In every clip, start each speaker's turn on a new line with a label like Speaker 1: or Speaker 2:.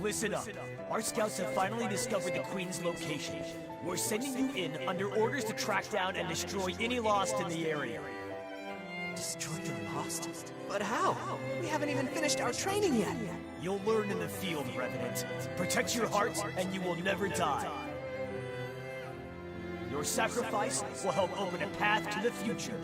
Speaker 1: Listen up. Our scouts have finally discovered the Queen's location. We're sending you in under orders to track down and destroy any Lost in the area.
Speaker 2: Destroy the Lost? But how? We haven't even finished our training yet.
Speaker 1: You'll learn in the field, Revenant. Protect your hearts, and you will never die. Your sacrifice will help open a path to the future.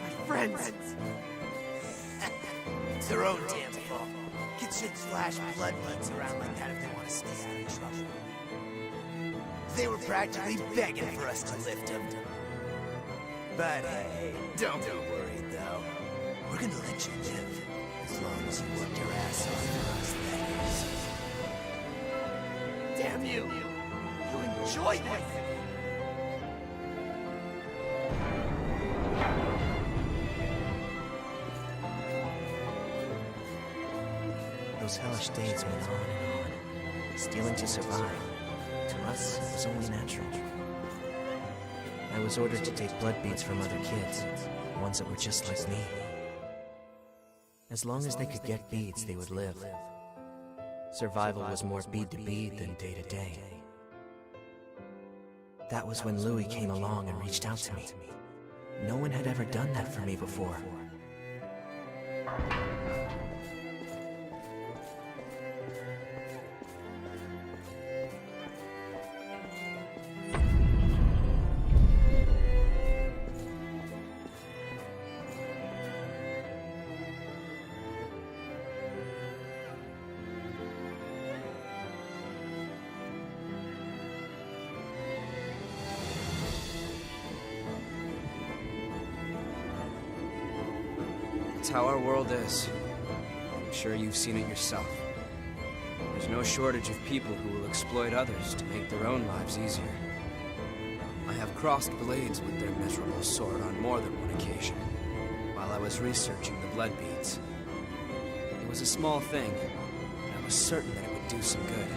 Speaker 2: My friends! It's their own damn fault. Kids should flash blood beads around like that if they want to stay out of trouble. They were practically begging for us to lift them. But hey, don't be worried though. We're gonna let you live. As long as you worked your ass off for us, that is. Damn you! You enjoyed this! Those hellish days went on and on. Stealing to survive. To us, it was only natural. I was ordered to take blood beads from other kids, ones that were just like me. As long as they could get beads, they would live. Survival was more bead to bead than day to day. That was when Louis came along and reached out to me. No one had ever done that for me before.
Speaker 3: It's how our world is. I'm sure you've seen it yourself. There's no shortage of people who will exploit others to make their own lives easier. I have crossed blades with their miserable sort on more than one occasion, while I was researching the blood beads. It was a small thing, but I was certain that it would do some good.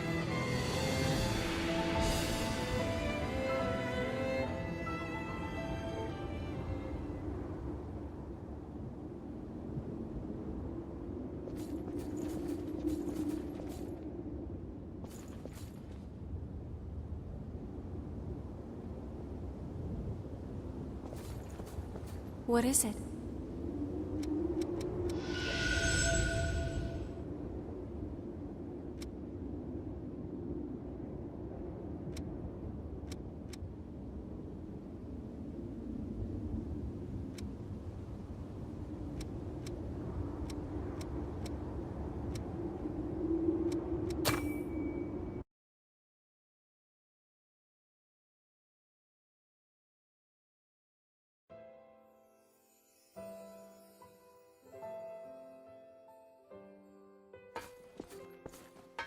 Speaker 4: What is it?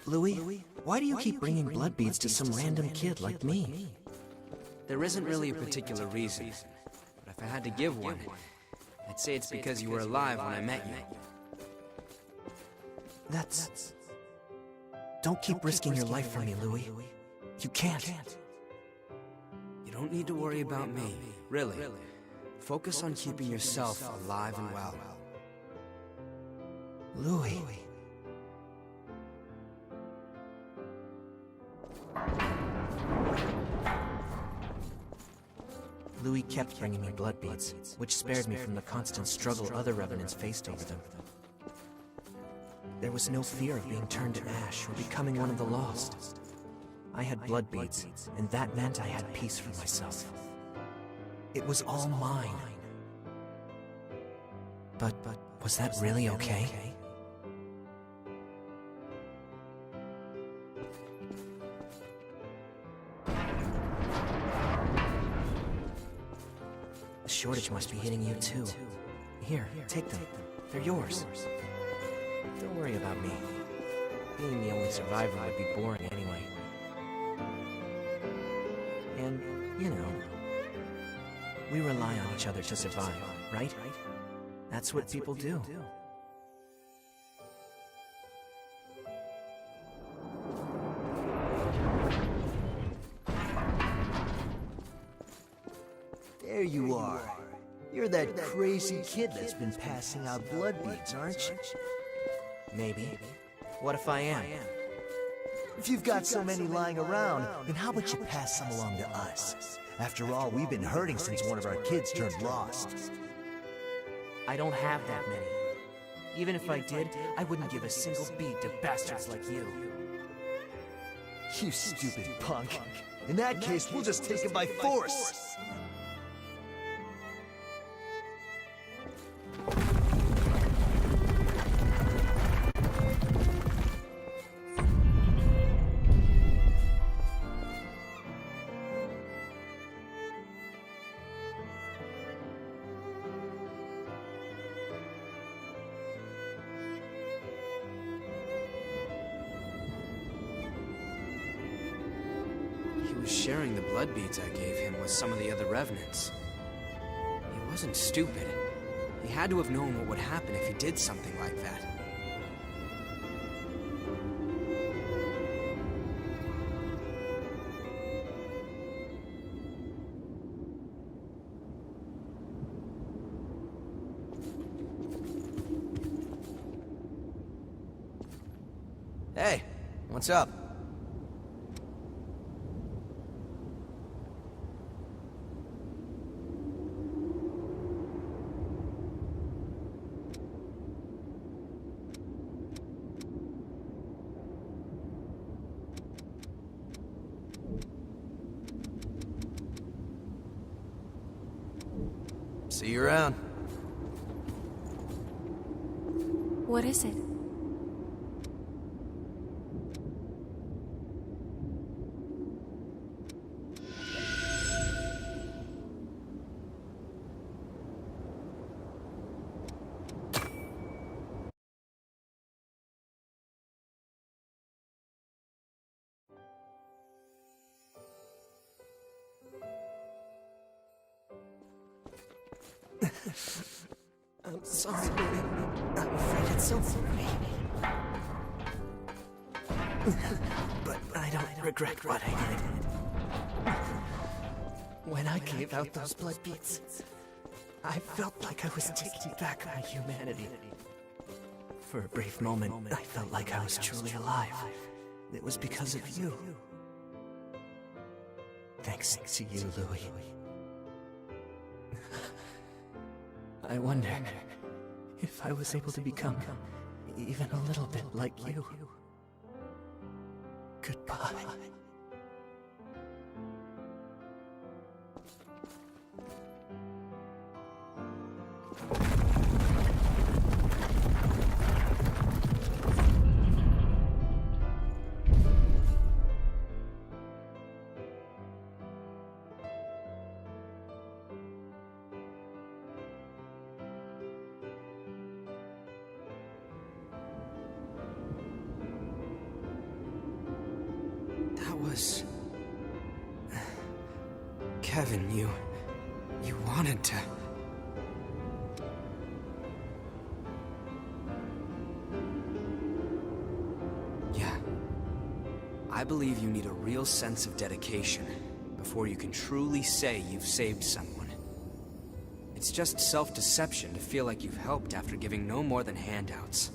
Speaker 2: Louis, why do you keep bringing blood beads to some random kid like me?
Speaker 3: There isn't really a particular reason, but if I had to give one, I'd say it's because you were alive when I met you.
Speaker 2: That's... Don't keep risking your life for me, Louis. You can't.
Speaker 3: You don't need to worry about me, really. Focus on keeping yourself alive and well.
Speaker 2: Louis... Louis kept bringing me blood beads, which spared me from the constant struggle other revenants faced over them. There was no fear of being turned to ash or becoming one of the lost. I had blood beads, and that meant I had peace for myself. It was all mine. But was that really okay? The shortage must be hitting you too. Here, take them. They're yours. Don't worry about me. Being the only survivor would be boring anyway. And, you know, we rely on each other to survive, right? That's what people do.
Speaker 4: There you are. You're that crazy kid that's been passing out blood beads, aren't you?
Speaker 2: Maybe. What if I am?
Speaker 4: If you've got so many lying around, then how about you pass some along to us? After all, we've been hurting since one of our kids turned lost.
Speaker 2: I don't have that many. Even if I did, I wouldn't give a single bead to bastards like you.
Speaker 4: You stupid punk. In that case, we'll just take him by force.
Speaker 3: He was sharing the blood beads I gave him with some of the other revenants. He wasn't stupid. He had to have known what would happen if he did something like that.
Speaker 4: Hey, what's up? See you around.
Speaker 5: What is it?
Speaker 2: I'm sorry, baby. I'm afraid it's over for me. But I don't regret what I did. When I gave out those blood beads, I felt like I was taking back my humanity. For a brief moment, I felt like I was truly alive. It was because of you. Thanks to you, Louis. I wonder if I was able to become even a little bit like you. Goodbye.
Speaker 3: Kevin, you wanted to... Yeah. I believe you need a real sense of dedication before you can truly say you've saved someone. It's just self-deception to feel like you've helped after giving no more than handouts.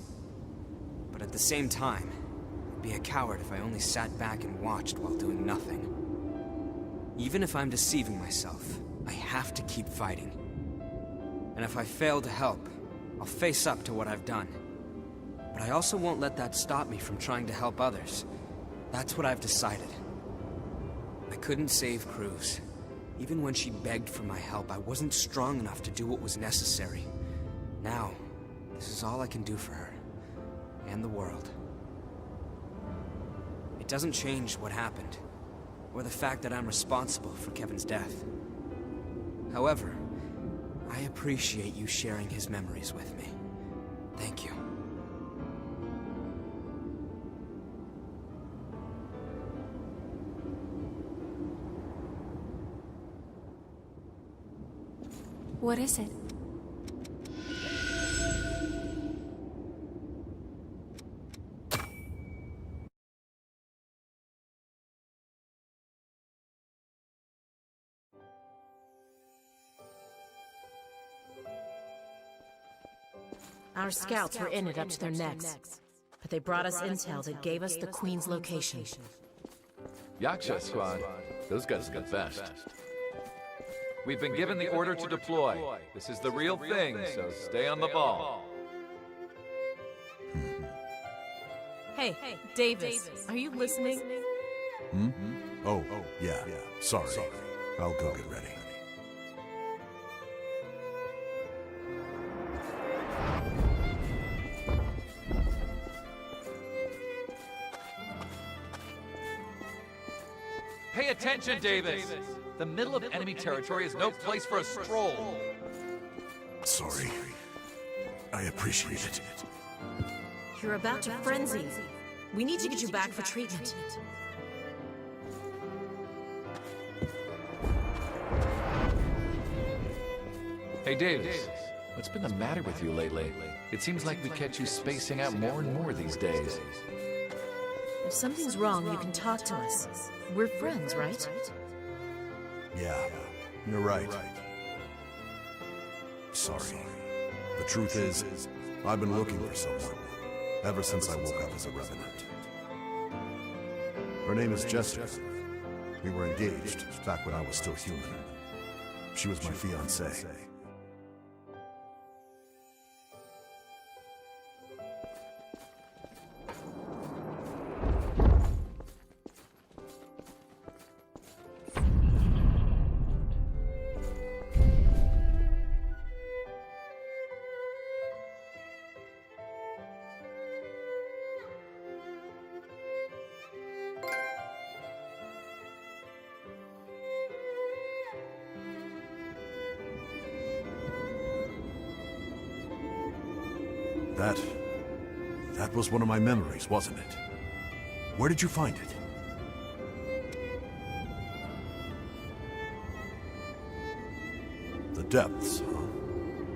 Speaker 3: But at the same time, I'd be a coward if I only sat back and watched while doing nothing. Even if I'm deceiving myself, I have to keep fighting. And if I fail to help, I'll face up to what I've done. But I also won't let that stop me from trying to help others. That's what I've decided. I couldn't save Cruz. Even when she begged for my help, I wasn't strong enough to do what was necessary. Now, this is all I can do for her. And the world. It doesn't change what happened, or the fact that I'm responsible for Kevin's death. However, I appreciate you sharing his memories with me. Thank you.
Speaker 5: What is it?
Speaker 6: Our scouts were in it up to their necks, but they brought us intel that gave us the Queen's location.
Speaker 7: Yaksha squad, those guys are the best. We've been given the order to deploy. This is the real thing, so stay on the ball.
Speaker 6: Hey, Davis, are you listening?
Speaker 8: Oh, yeah. Sorry. I'll go get ready.
Speaker 7: Pay attention, Davis! The middle of enemy territory is no place for a stroll.
Speaker 8: Sorry. I appreciate it.
Speaker 6: You're about to frenzy. We need to get you back for treatment.
Speaker 7: Hey, Davis. What's been the matter with you lately? It seems like we catch you spacing out more and more these days.
Speaker 6: If something's wrong, you can talk to us. We're friends, right?
Speaker 8: Yeah, you're right. Sorry. The truth is, I've been looking for someone ever since I woke up as a revenant. Her name is Jessica. We were engaged back when I was still human. She was my fiancée. That was one of my memories, wasn't it? Where did you find it? The depths, huh?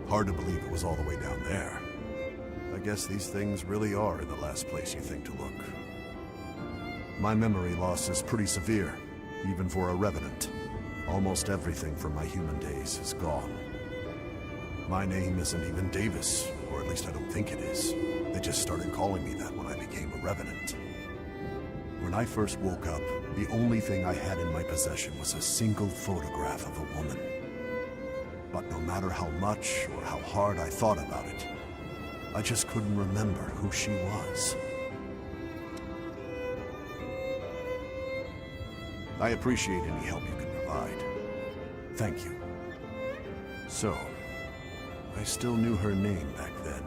Speaker 8: Hard to believe it was all the way down there. I guess these things really are in the last place you think to look. My memory loss is pretty severe, even for a revenant. Almost everything from my human days is gone. My name isn't even Davis, or at least I don't think it is. They just started calling me that when I became a revenant. When I first woke up, the only thing I had in my possession was a single photograph of a woman. But no matter how much or how hard I thought about it, I just couldn't remember who she was. I appreciate any help you can provide. Thank you. So, I still knew her name back then.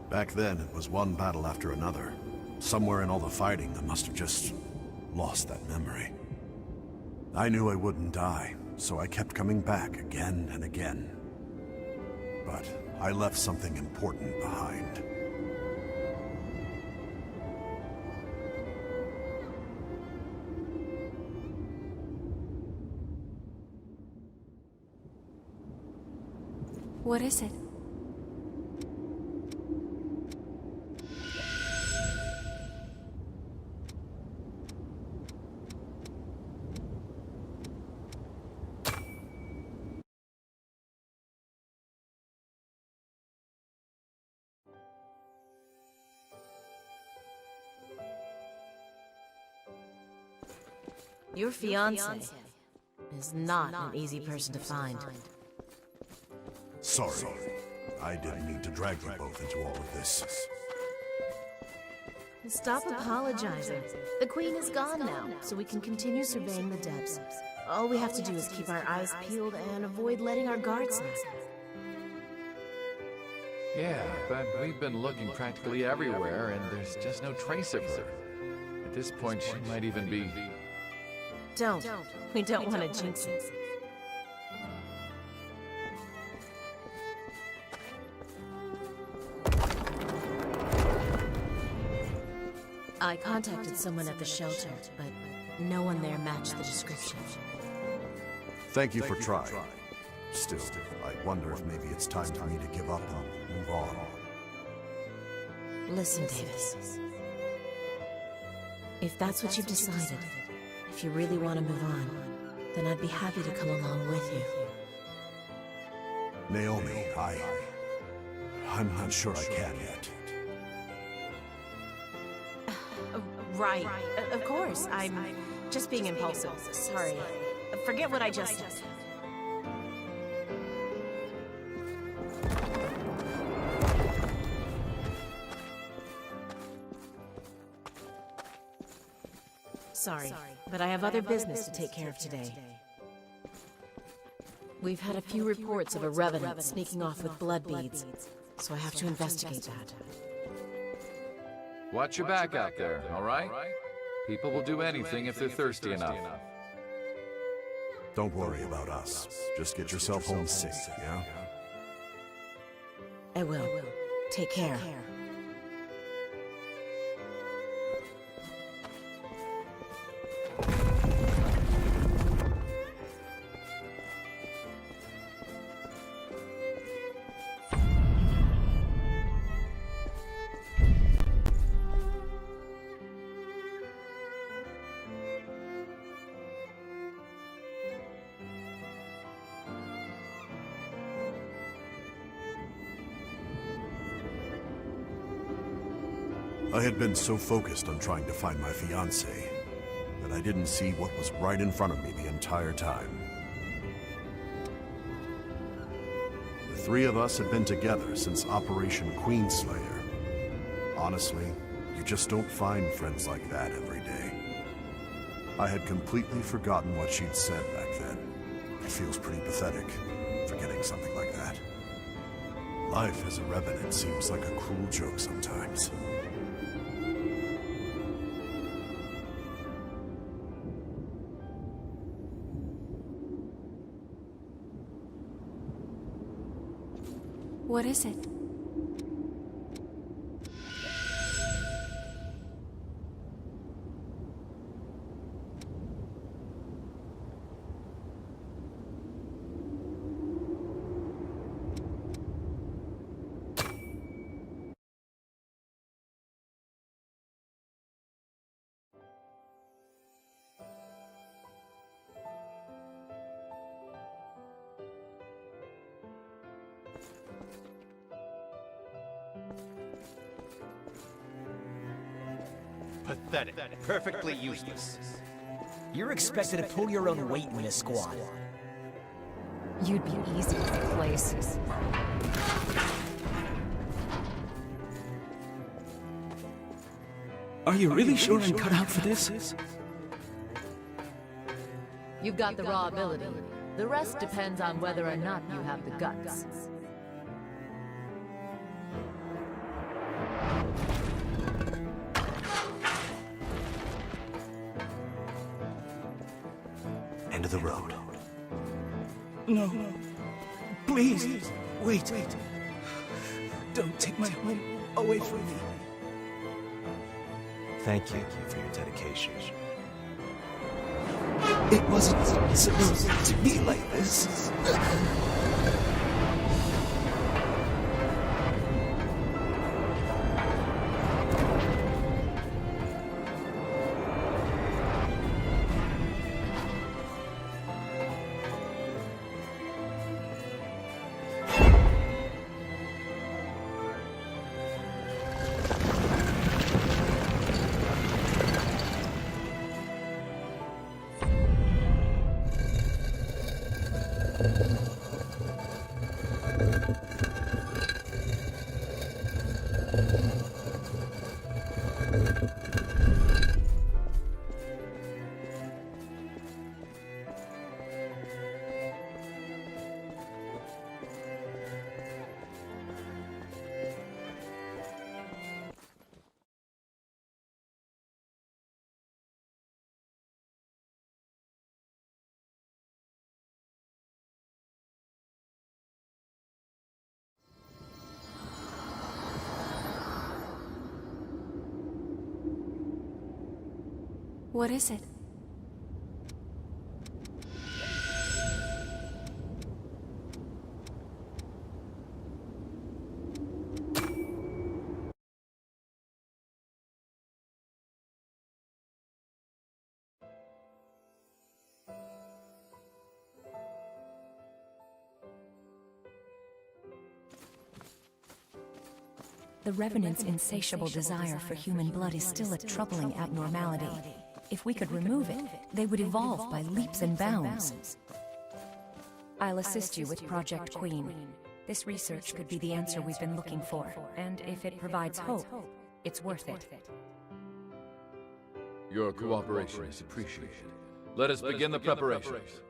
Speaker 8: Back then, it was one battle after another. Somewhere in all the fighting, I must have just lost that memory. I knew I wouldn't die, so I kept coming back again and again. But I left something important behind.
Speaker 5: What is it?
Speaker 6: Your fiancé is not an easy person to find.
Speaker 8: Sorry. I didn't mean to drag you both into all of this.
Speaker 6: Stop apologizing. The Queen is gone now, so we can continue surveying the depths. All we have to do is keep our eyes peeled and avoid letting our guards down.
Speaker 7: Yeah, but we've been looking practically everywhere, and there's just no trace of her. At this point, she might even be...
Speaker 6: Don't. We don't want to jinx it. I contacted someone at the shelter, but no one there matched the description.
Speaker 8: Thank you for trying. Still, I wonder if maybe it's time for me to give up and move on.
Speaker 6: Listen, Davis. If that's what you've decided, if you really want to move on, then I'd be happy to come along with you.
Speaker 8: Naomi, I'm not sure I can yet.
Speaker 6: Right. Of course. I'm just being impulsive. Sorry. Forget what I just said. Sorry, but I have other business to take care of today. We've had a few reports of a revenant sneaking off with blood beads, so I have to investigate that.
Speaker 7: Watch your back out there, all right? People will do anything if they're thirsty enough.
Speaker 8: Don't worry about us. Just get yourself home safe, yeah?
Speaker 6: I will. Take care.
Speaker 8: I had been so focused on trying to find my fiancée that I didn't see what was right in front of me the entire time. The three of us had been together since Operation Queenslayer. Honestly, you just don't find friends like that every day. I had completely forgotten what she'd said back then. It feels pretty pathetic, forgetting something like that. Life as a revenant seems like a cruel joke sometimes.
Speaker 5: What is it?
Speaker 9: Pathetic. Perfectly useless.
Speaker 1: You're expected to pull your own weight in this squad.
Speaker 10: You'd be easy to replace.
Speaker 11: Are you really sure I'm cut out for this?
Speaker 10: You've got the raw ability. The rest depends on whether or not you have the guts.
Speaker 4: End of the road.
Speaker 11: No. Please. Wait. Don't take my home away from me.
Speaker 4: Thank you for your dedication.
Speaker 11: It wasn't supposed to be like this.
Speaker 5: What is it?
Speaker 12: The Revenant's insatiable desire for human blood is still a troubling abnormality. If we could remove it, they would evolve by leaps and bounds. I'll assist you with Project Queen. This research could be the answer we've been looking for, and if it provides hope, it's worth it.
Speaker 7: Your cooperation is appreciated. Let us begin the preparations.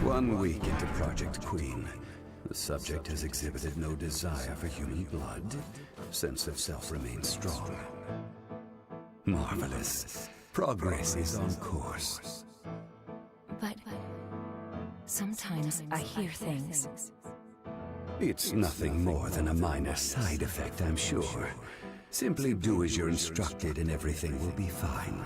Speaker 13: One week into Project Queen, the subject has exhibited no desire for human blood. Sense of self remains strong. Marvelous. Progress is on course.
Speaker 12: But sometimes I hear things.
Speaker 13: It's nothing more than a minor side effect, I'm sure. Simply do as you're instructed and everything will be fine.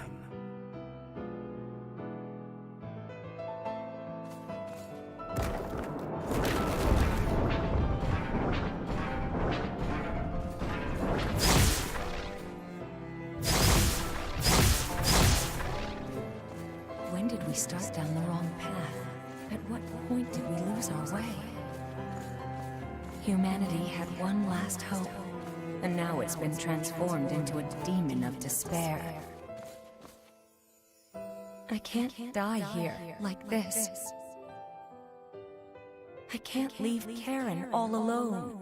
Speaker 12: When did we start down the wrong path? At what point did we lose our way? Humanity had one last hope, and now it's been transformed into a demon of despair. I can't die here like this. I can't leave Karen all alone.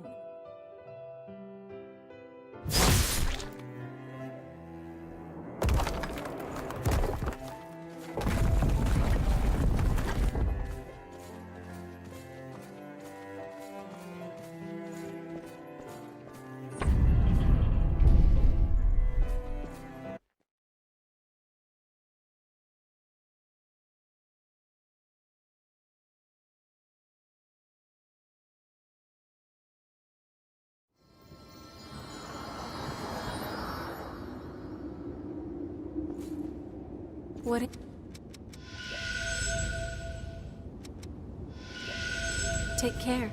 Speaker 12: What? Take care.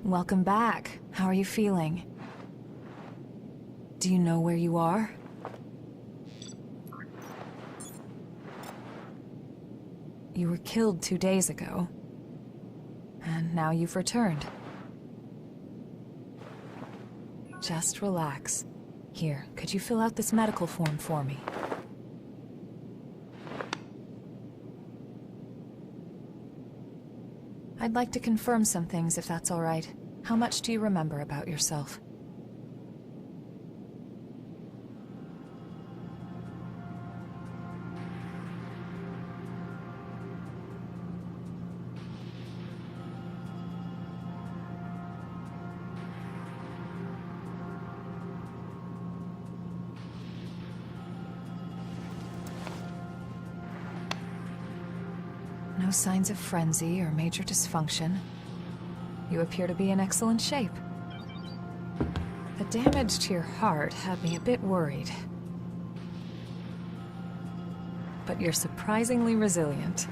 Speaker 14: Welcome back. How are you feeling? Do you know where you are? You were killed 2 days ago. And now you've returned. Just relax. Here, could you fill out this medical form for me? I'd like to confirm some things, if that's all right. How much do you remember about yourself? No signs of frenzy or major dysfunction. You appear to be in excellent shape. The damage to your heart had me a bit worried. But you're surprisingly resilient.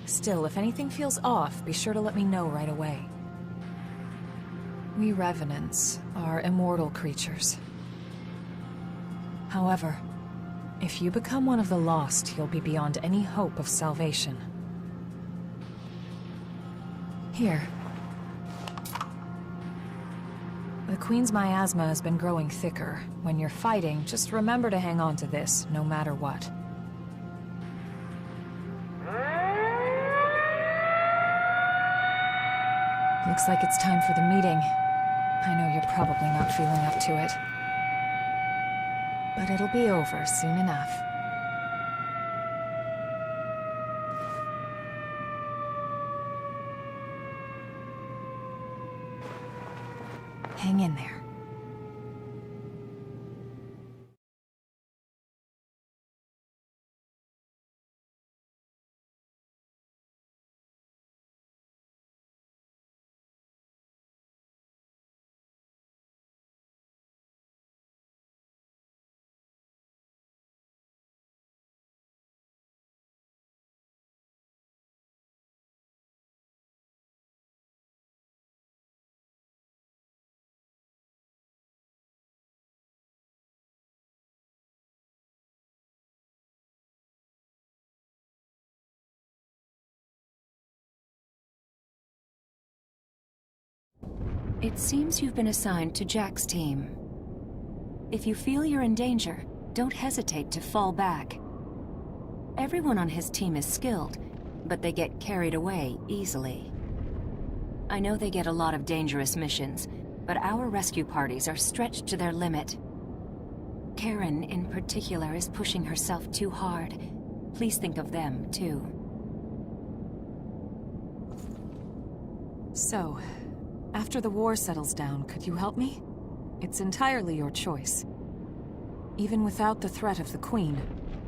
Speaker 14: Still, if anything feels off, be sure to let me know right away. We Revenants are immortal creatures. However, if you become one of the lost, you'll be beyond any hope of salvation. Here. The Queen's miasma has been growing thicker. When you're fighting, just remember to hang on to this, no matter what. Looks like it's time for the meeting. I know you're probably not feeling up to it. But it'll be over soon enough. Hang in there.
Speaker 12: It seems you've been assigned to Jack's team. If you feel you're in danger, don't hesitate to fall back. Everyone on his team is skilled, but they get carried away easily. I know they get a lot of dangerous missions, but our rescue parties are stretched to their limit. Karen, in particular, is pushing herself too hard. Please think of them, too.
Speaker 14: So, after the war settles down, could you help me? It's entirely your choice. Even without the threat of the Queen,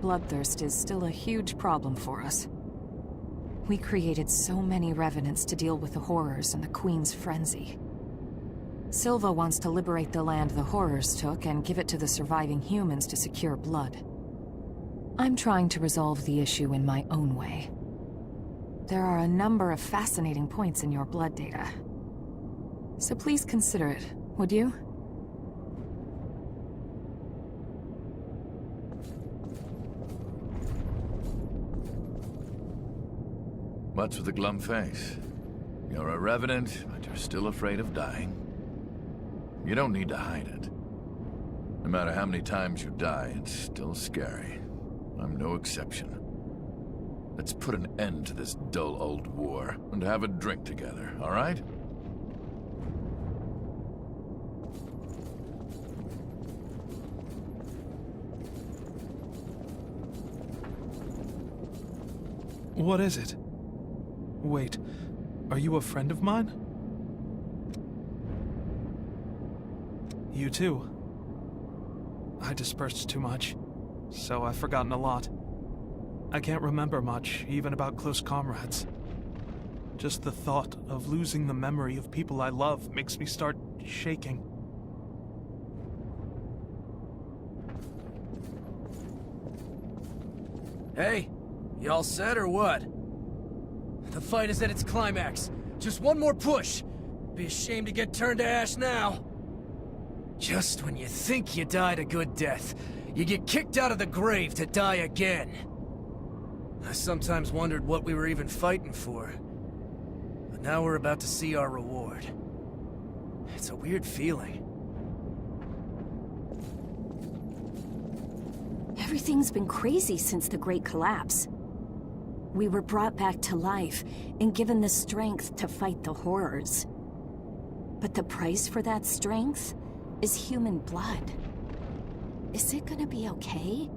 Speaker 14: bloodthirst is still a huge problem for us. We created so many revenants to deal with the horrors and the Queen's frenzy. Silva wants to liberate the land the horrors took and give it to the surviving humans to secure blood. I'm trying to resolve the issue in my own way. There are a number of fascinating points in your blood data. So please consider it, would you?
Speaker 7: What's with the glum face? You're a revenant, but you're still afraid of dying. You don't need to hide it. No matter how many times you die, it's still scary. I'm no exception. Let's put an end to this dull old war and have a drink together, all right?
Speaker 15: What is it? Wait, are you a friend of mine? You too. I dispersed too much, so I've forgotten a lot. I can't remember much, even about close comrades. Just the thought of losing the memory of people I love makes me start shaking.
Speaker 3: Hey, you all set or what? The fight is at its climax. Just one more push. Be a shame to get turned to ash now. Just when you think you died a good death, you get kicked out of the grave to die again. I sometimes wondered what we were even fighting for. But now we're about to see our reward. It's a weird feeling.
Speaker 12: Everything's been crazy since the Great Collapse. We were brought back to life and given the strength to fight the horrors. But the price for that strength is human blood. Is it gonna be okay?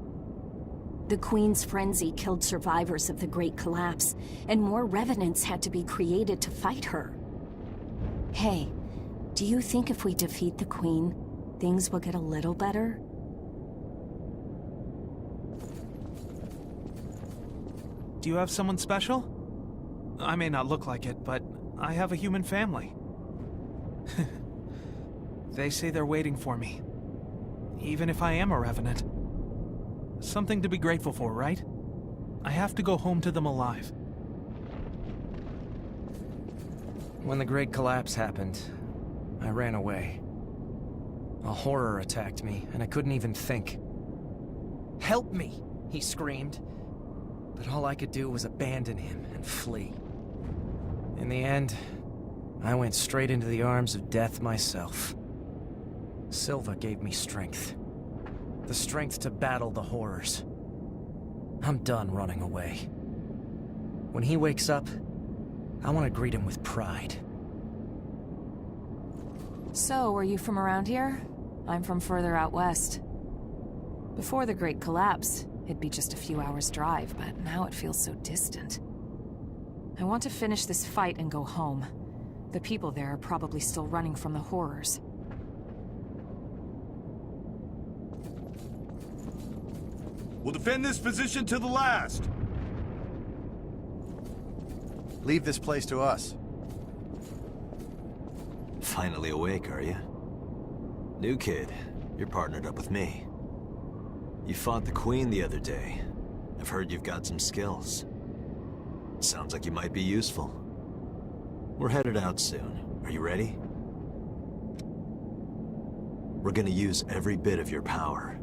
Speaker 12: The Queen's frenzy killed survivors of the Great Collapse, and more revenants had to be created to fight her. Hey, do you think if we defeat the Queen, things will get a little better?
Speaker 15: Do you have someone special? I may not look like it, but I have a human family. They say they're waiting for me. Even if I am a revenant. Something to be grateful for, right? I have to go home to them alive.
Speaker 3: When the Great Collapse happened, I ran away. A horror attacked me, and I couldn't even think. "Help me!" he screamed. But all I could do was abandon him and flee. In the end, I went straight into the arms of death myself. Silva gave me strength. The strength to battle the horrors. I'm done running away. When he wakes up, I want to greet him with pride.
Speaker 14: So, are you from around here? I'm from further out west. Before the Great Collapse, it'd be just a few hours' drive, but now it feels so distant. I want to finish this fight and go home. The people there are probably still running from the horrors.
Speaker 16: We'll defend this position to the last.
Speaker 8: Leave this place to us.
Speaker 11: Finally awake, are you? New kid, you're partnered up with me. You fought the Queen the other day. I've heard you've got some skills. Sounds like you might be useful. We're headed out soon. Are you ready? We're gonna use every bit of your power.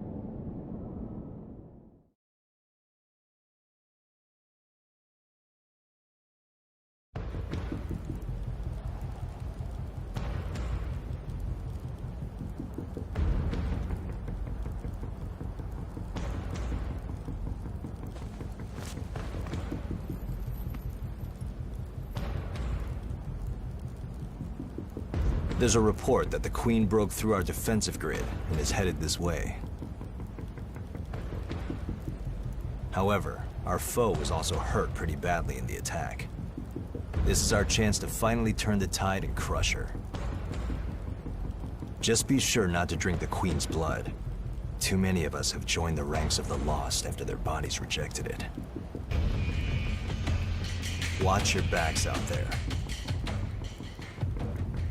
Speaker 11: There's a report that the Queen broke through our defensive grid and is headed this way. However, our foe was also hurt pretty badly in the attack. This is our chance to finally turn the tide and crush her. Just be sure not to drink the Queen's blood. Too many of us have joined the ranks of the Lost after their bodies rejected it. Watch your backs out there.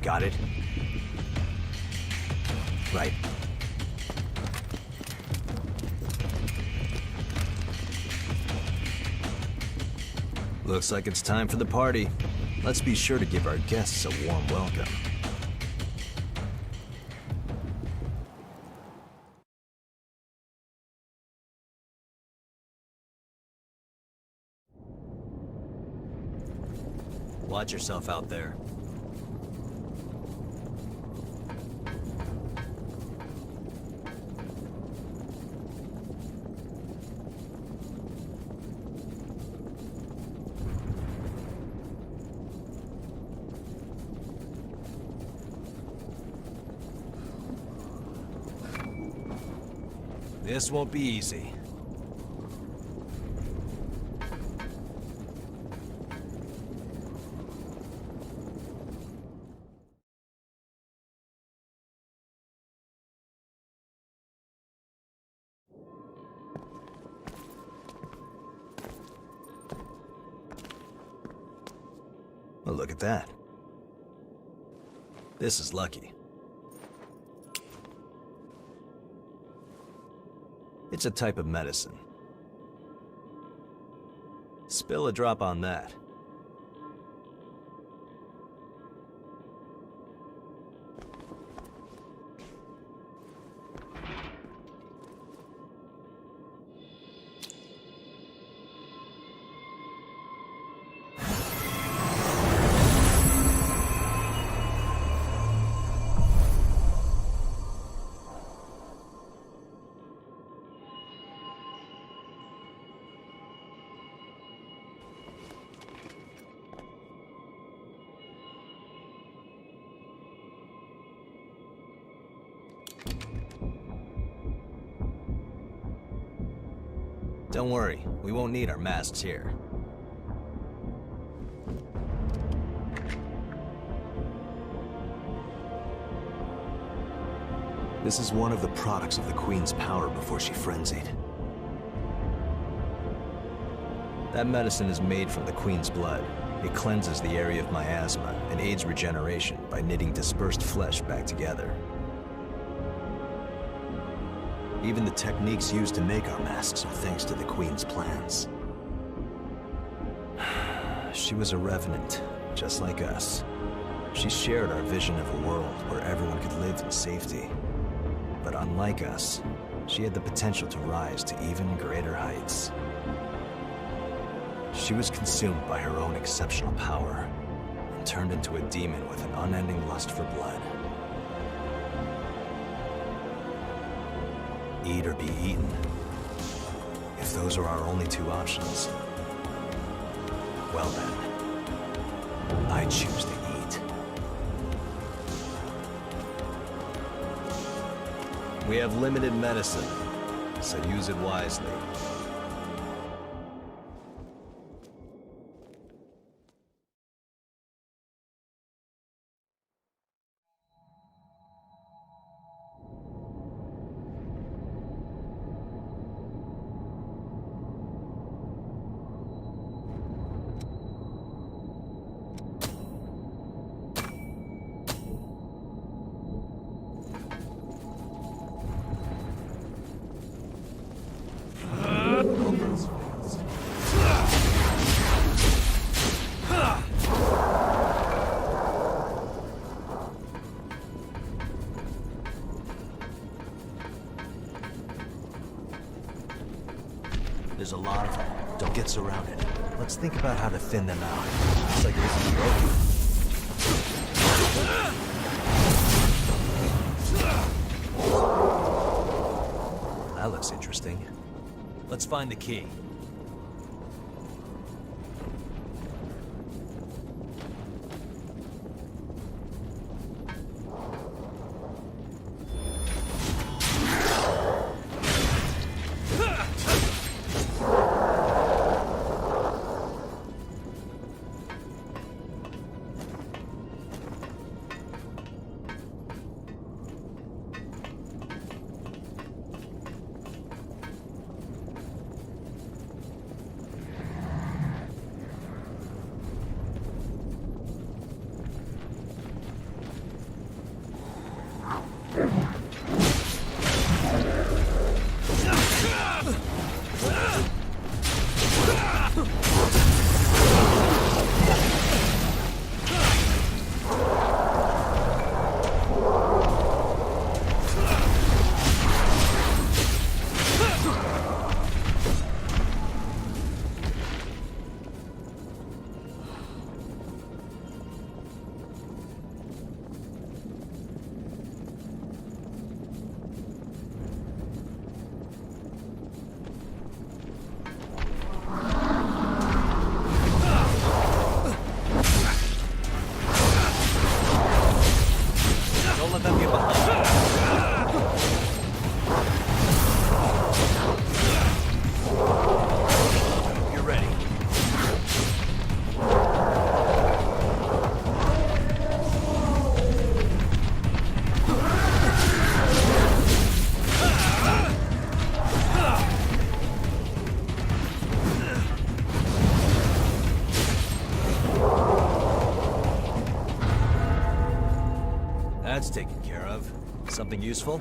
Speaker 11: Got it? Right. Looks like it's time for the party. Let's be sure to give our guests a warm welcome. Watch yourself out there. This won't be easy. Well, look at that. This is lucky. It's a type of medicine. Spill a drop on that. Don't worry, we won't need our masks here. This is one of the products of the Queen's power before she frenzied. That medicine is made from the Queen's blood. It cleanses the area of miasma and aids regeneration by knitting dispersed flesh back together. Even the techniques used to make our masks are thanks to the Queen's plans. She was a revenant, just like us. She shared our vision of a world where everyone could live in safety. But unlike us, she had the potential to rise to even greater heights. She was consumed by her own exceptional power and turned into a demon with an unending lust for blood. Eat or be eaten. If those are our only two options, well then, I choose to eat. We have limited medicine, so use it wisely. There's a lot of them. Don't get surrounded. Let's think about how to thin them out. Looks like it isn't broken. That looks interesting. Let's find the key. that's taken care of. Something useful?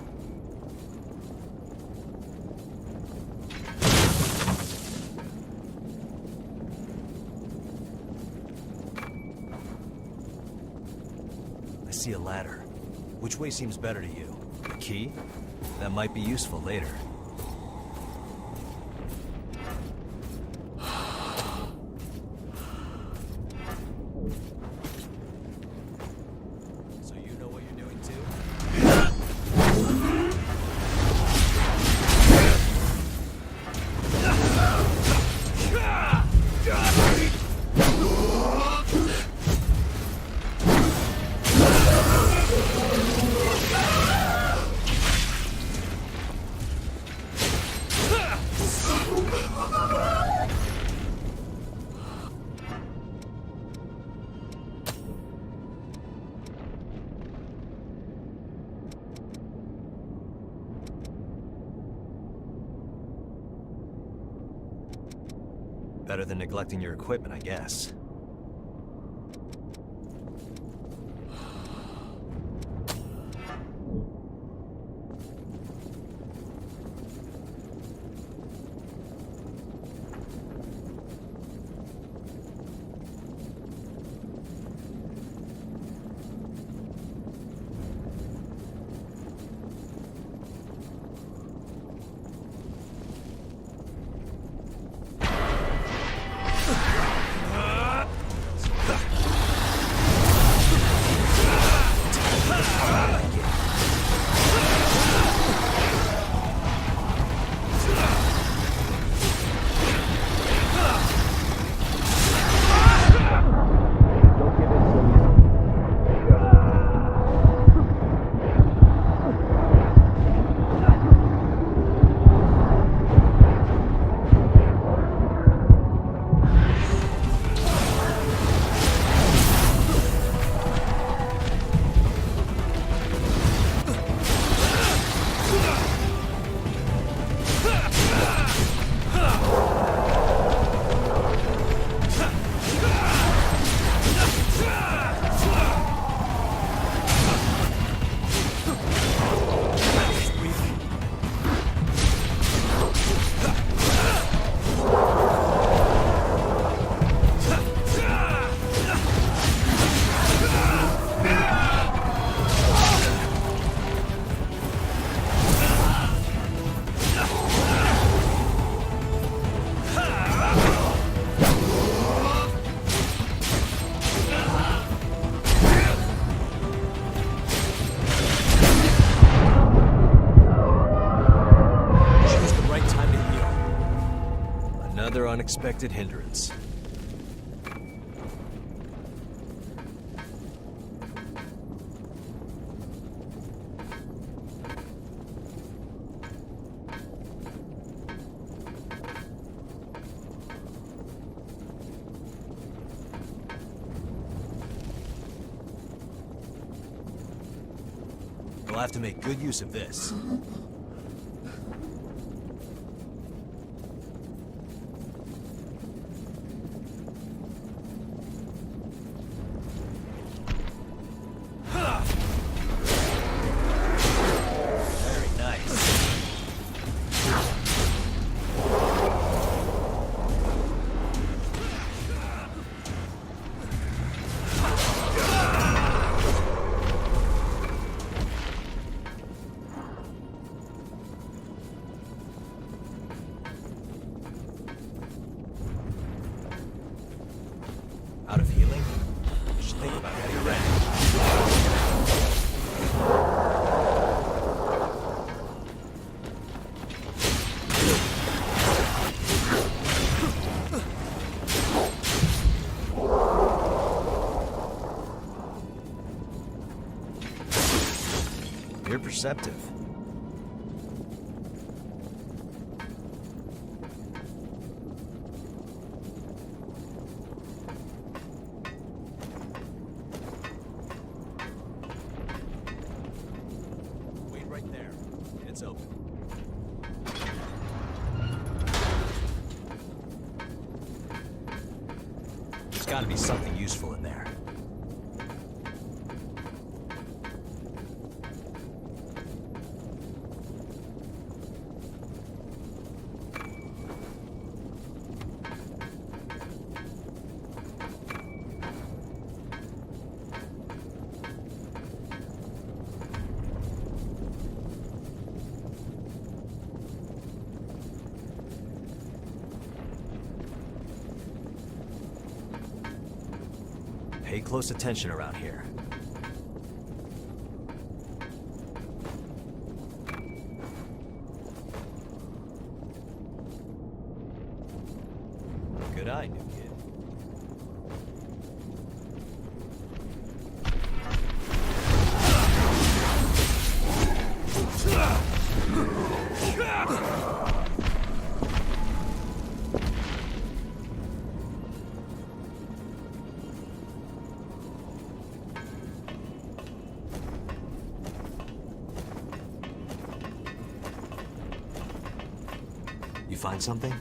Speaker 2: I see a ladder. Which way seems better to you? A key? That might be useful later. So you know what you're doing too? Better than neglecting your equipment, I guess. Unexpected hindrance. We'll have to make good use of this. Out of healing? You should think about how you're ready. You're perceptive. It's open. There's got to be something useful in there.
Speaker 11: Pay close attention around here. Good eye, new kid. You find something?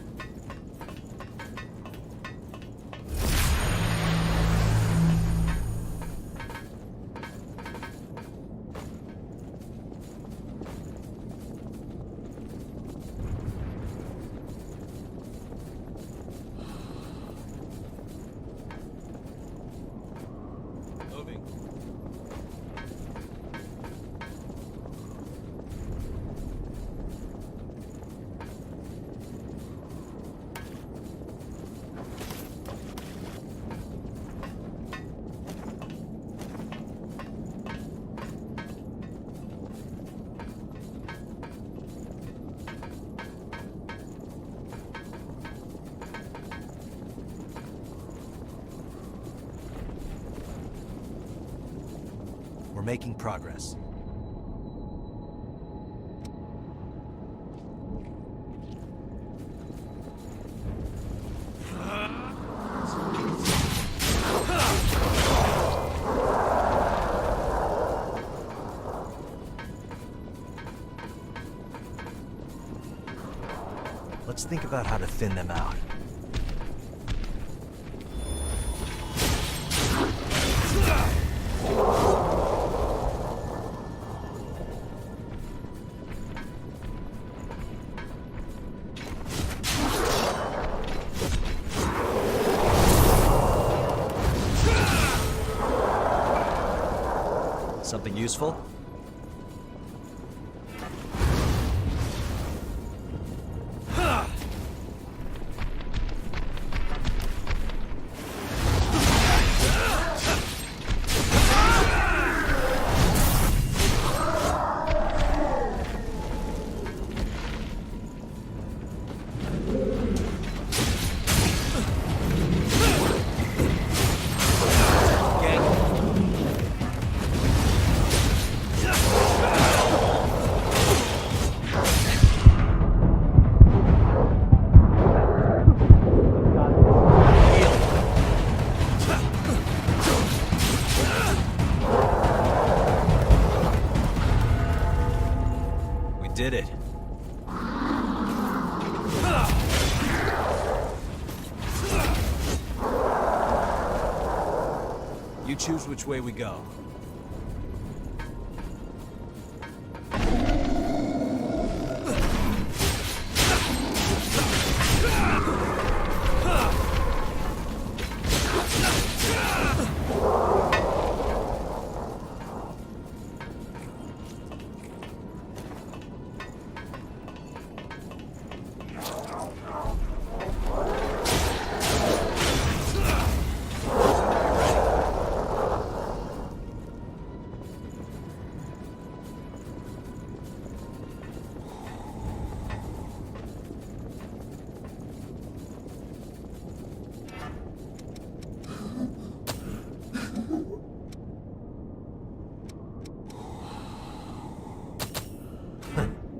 Speaker 11: We're making progress. Let's think about how to thin them out. Something useful? Did it. You choose which way we go.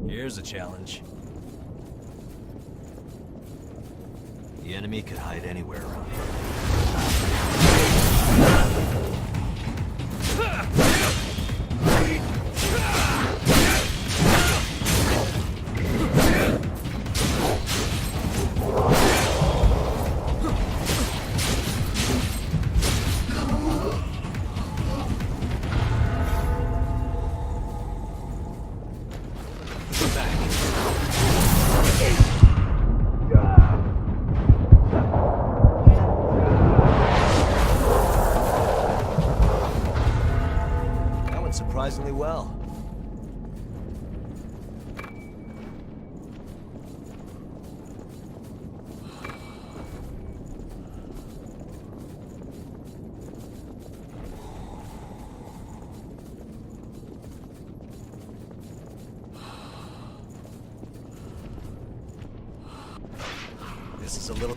Speaker 11: Here's a challenge. The enemy could hide anywhere around surprisingly well.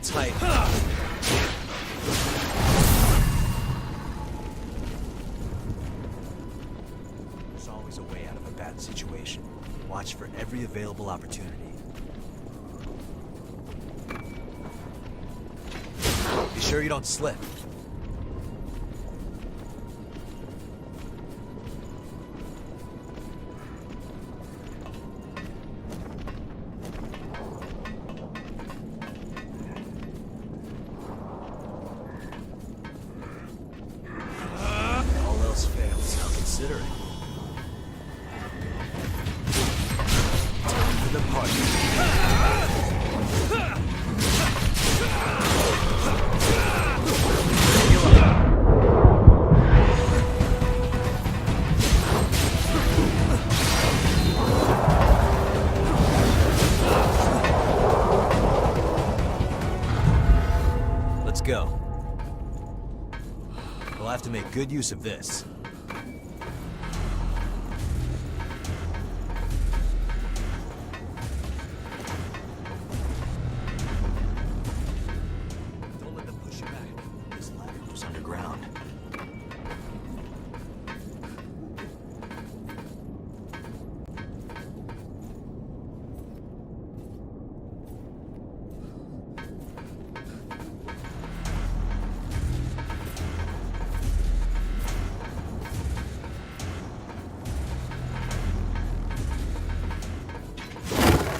Speaker 2: tight. There's always a way out of a bad situation. Watch for every available opportunity. Be sure you don't slip. All else fails, I'll consider it. Time for the party. Let's go. We'll have to make good use of this. Don't let them push you back. This ladder goes underground.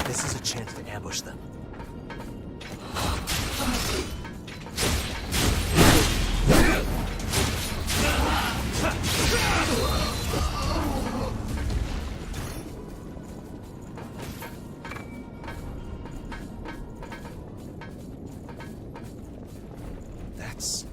Speaker 2: This is a chance to ambush them. That's...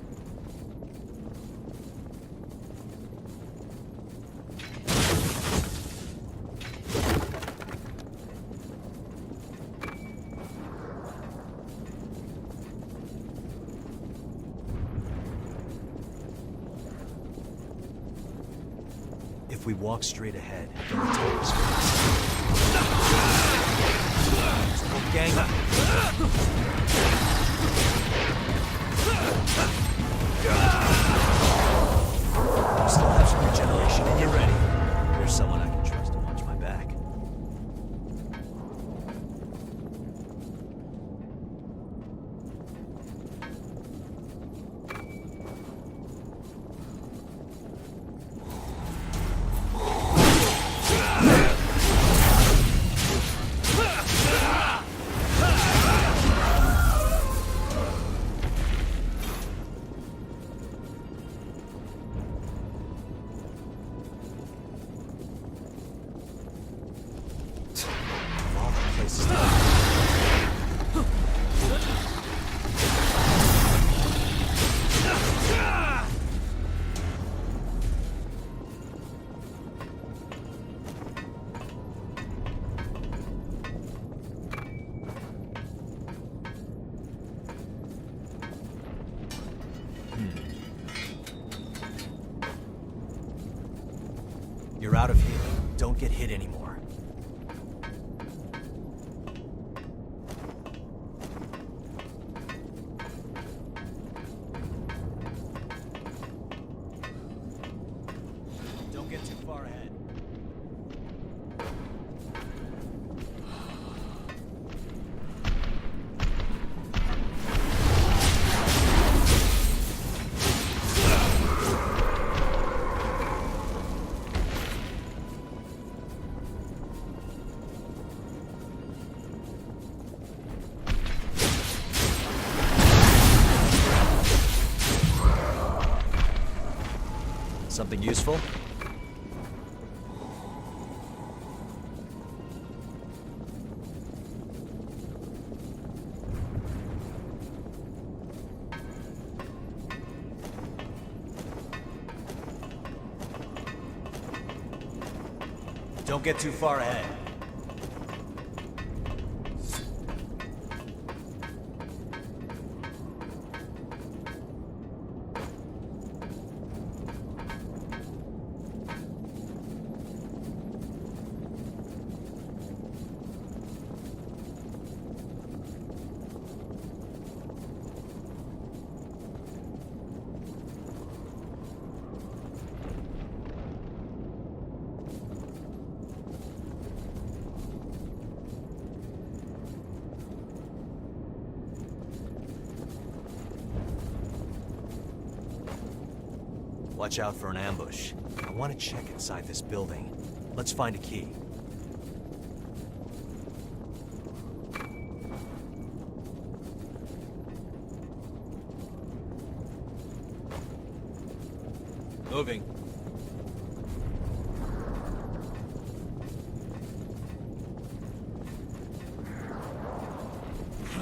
Speaker 2: If we walk straight ahead, they'll attack us first. So we'll gang up. You still have some regeneration and you're ready. There's someone I can trust to watch my back. Of all the places You're out of here. Don't get hit anymore. Don't get too far ahead. Something useful? Don't get too far ahead.
Speaker 4: Watch out for an ambush. I want to check inside this building. Let's find a key. Moving.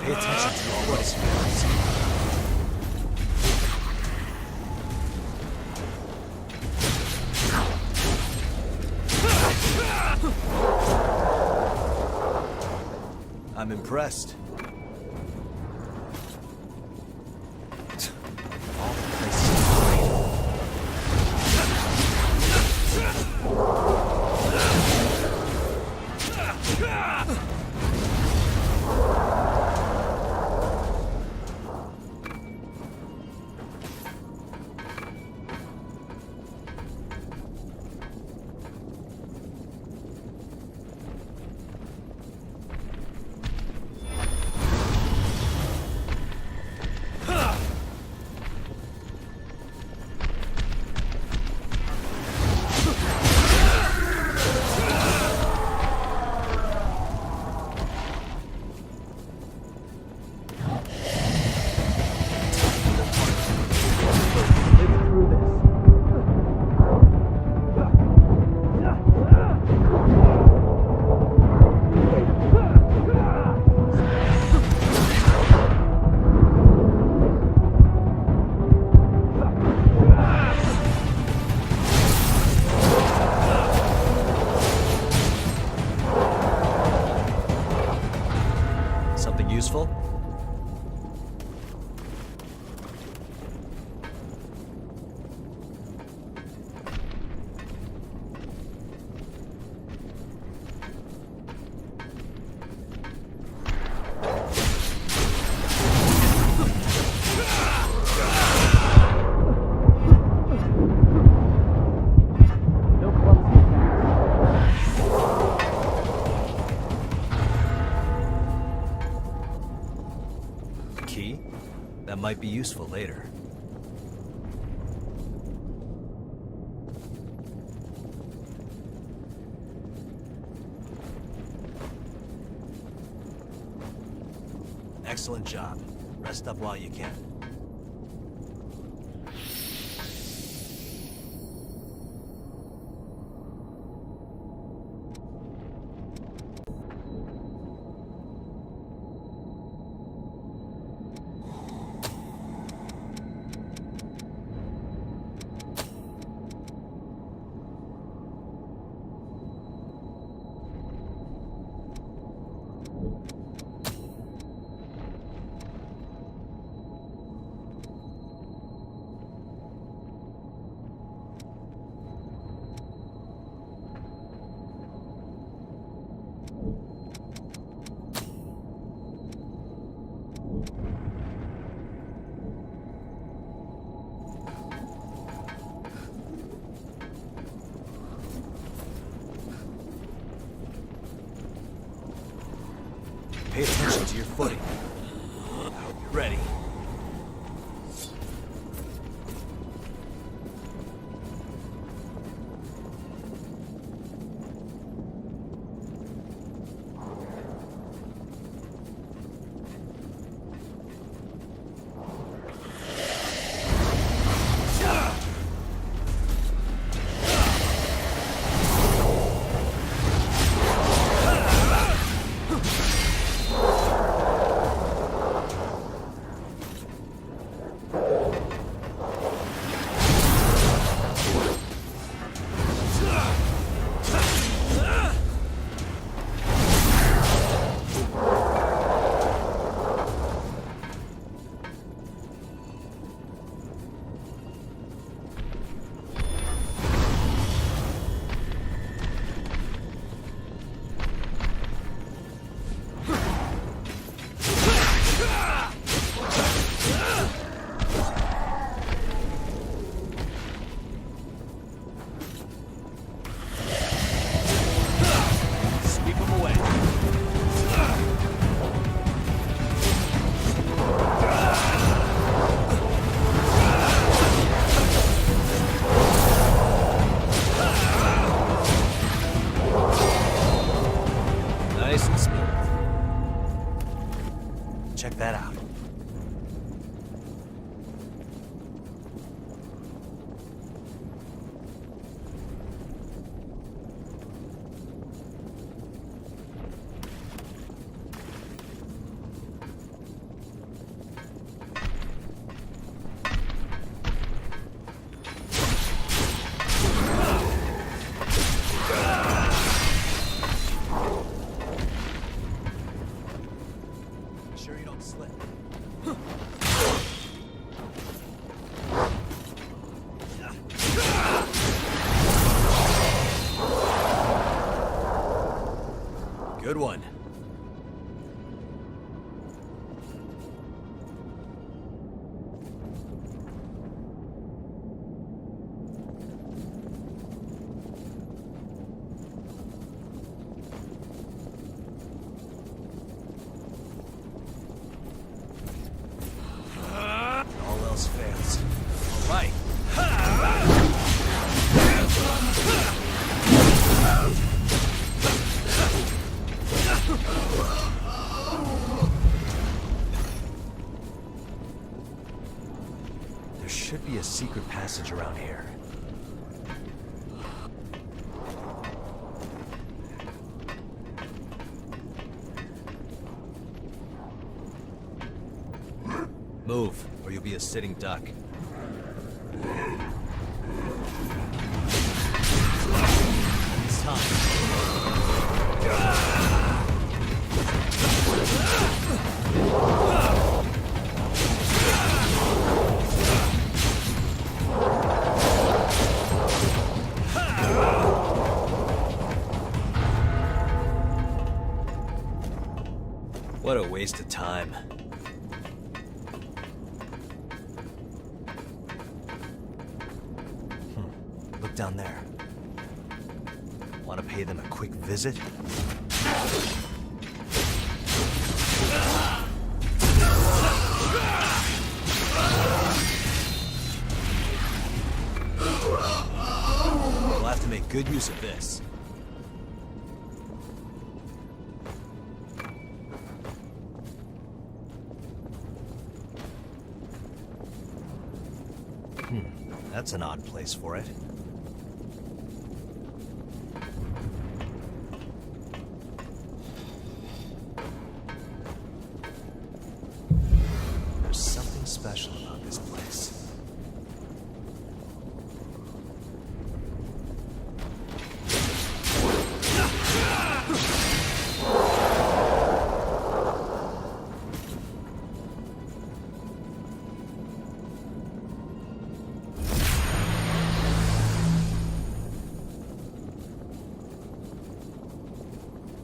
Speaker 4: Pay attention to all those spirits. I'm impressed. Useful? Key? That might be useful later. Excellent job. Rest up while you can. Pay attention to your footing. I hope you're ready.
Speaker 11: Good one.
Speaker 2: All else fails. All right.
Speaker 4: There should be a secret passage around here.
Speaker 2: Move, or you'll be a sitting duck. It's time. What a waste of time.
Speaker 4: Look down there. Want to pay them a quick visit?
Speaker 2: We'll have to make good use of this.
Speaker 4: That's an odd place for it. There's something special about this place.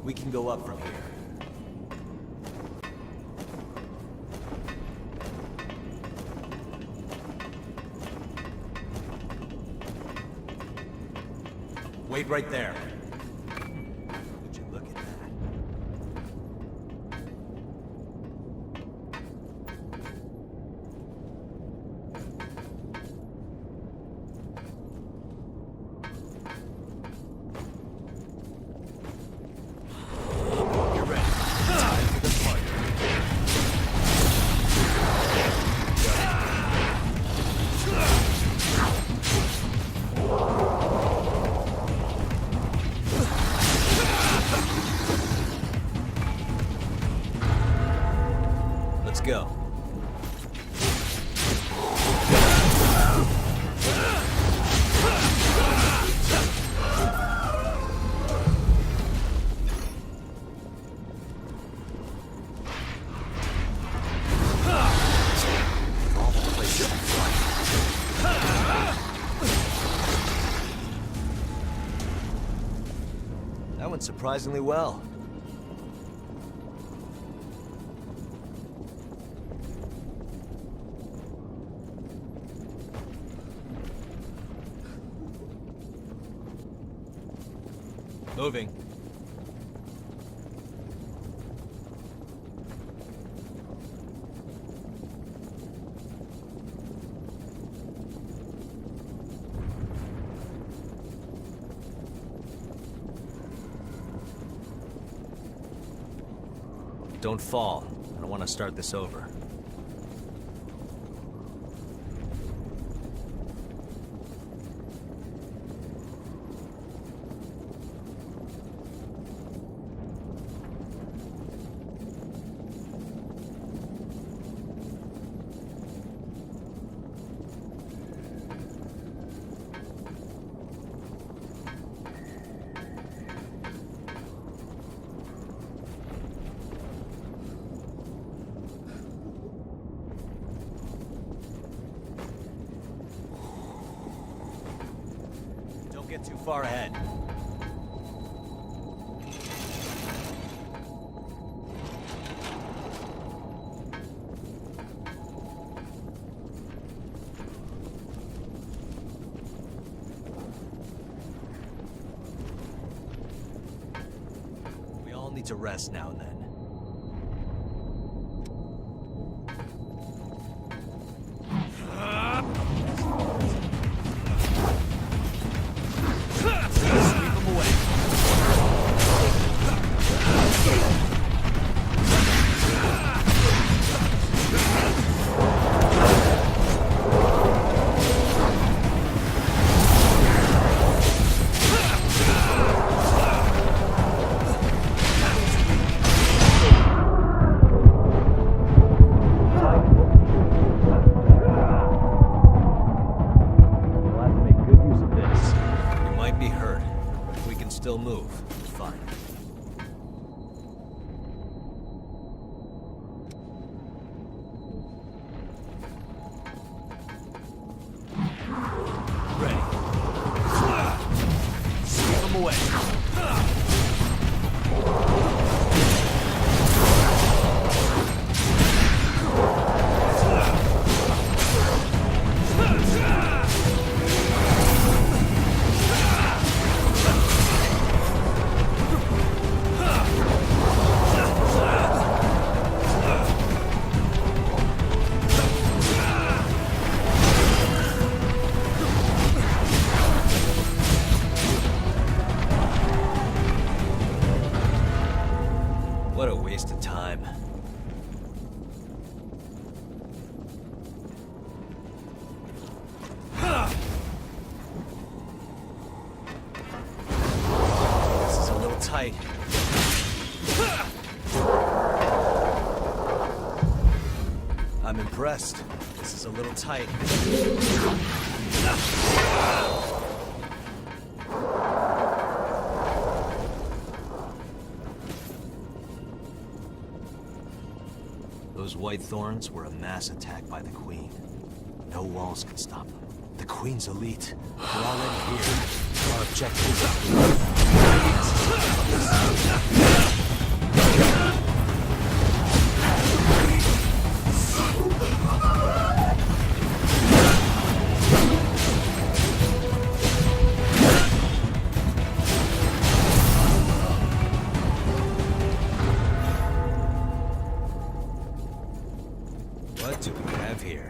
Speaker 2: We can go up from here. Wait right there. Would you look at that? You're ready. Time for the party. Let's go. That went surprisingly well. Moving. Don't fall. I don't want to start this over. Don't get too far ahead. need to rest now and then. Still move. Fine. Ready. Sweep them away. What a waste of time. This is a little tight. I'm impressed. This is a little tight. Those white thorns were a mass attack by the Queen. No walls can stop them. The Queen's elite. We're already here. Our objective What do we have here?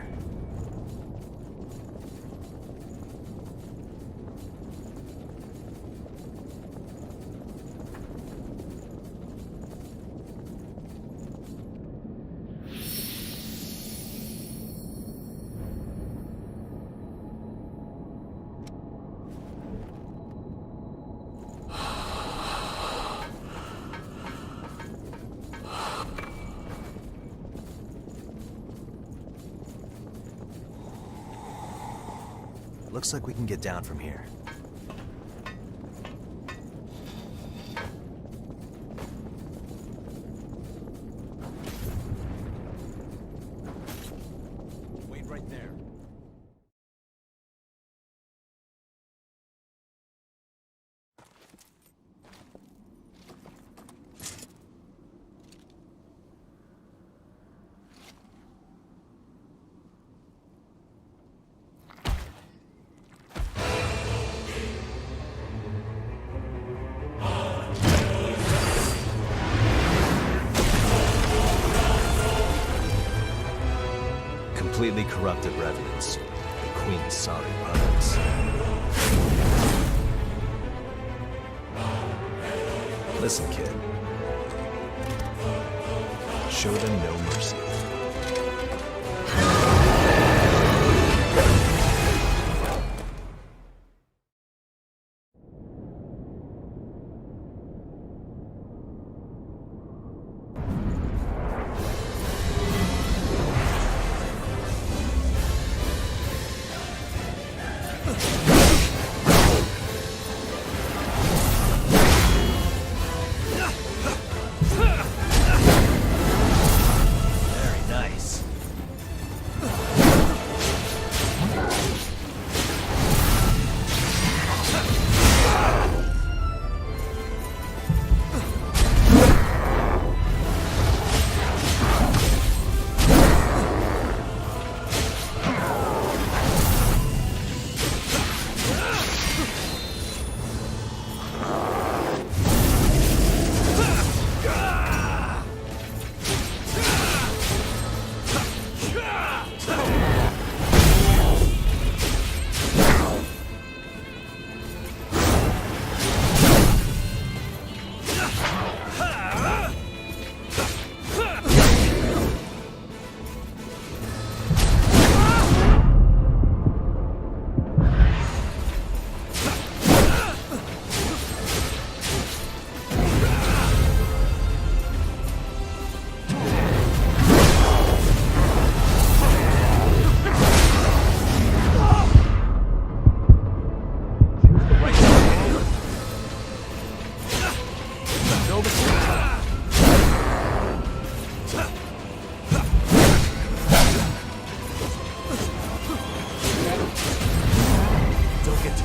Speaker 2: Looks like we can get down from here. Wait right there. Completely corrupted revenants. The Queen's sorry puppets. Listen, kid. Show them no mercy.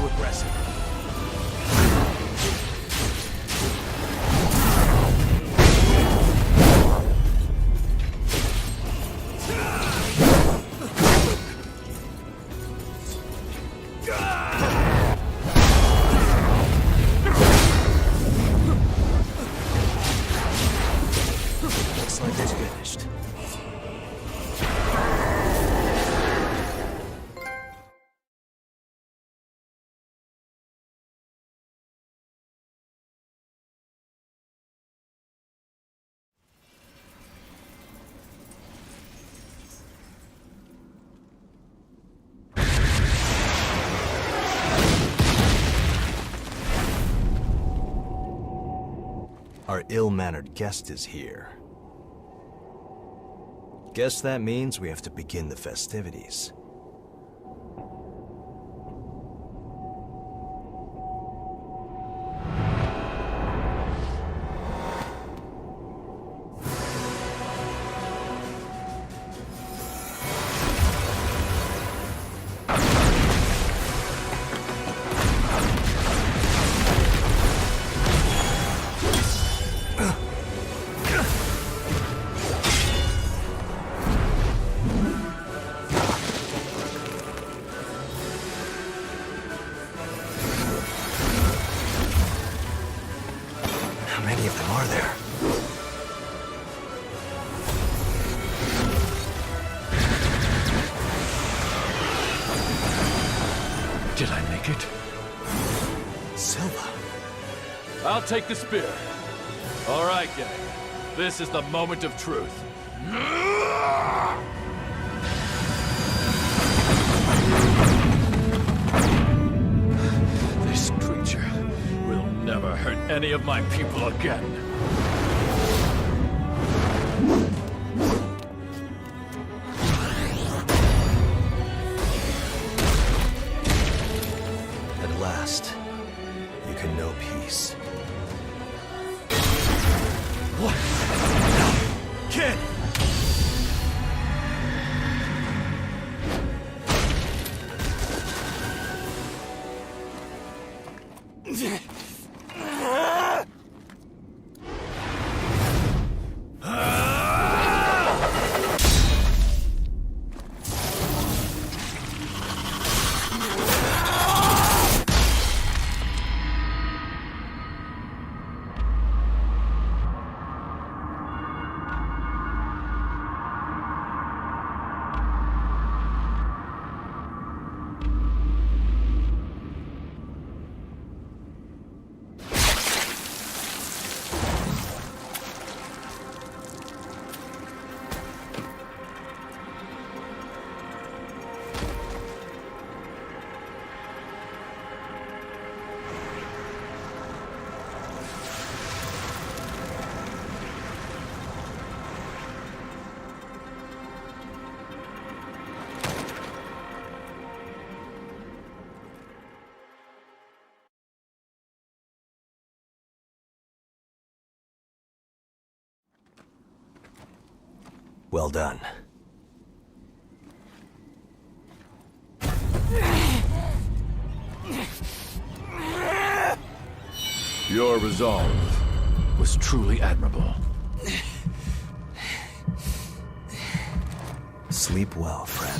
Speaker 2: too aggressive. Looks like it's finished. Our ill-mannered guest is here. Guess that means we have to begin the festivities. How many of them are there?
Speaker 7: Did I make it?
Speaker 4: Silva.
Speaker 7: I'll take the spear. All right, gang. This is the moment of truth. This creature will never hurt any of my people again.
Speaker 2: At last, you can know peace.
Speaker 16: What? Kid!
Speaker 2: Well done.
Speaker 7: Your resolve was truly admirable.
Speaker 2: Sleep well, friend.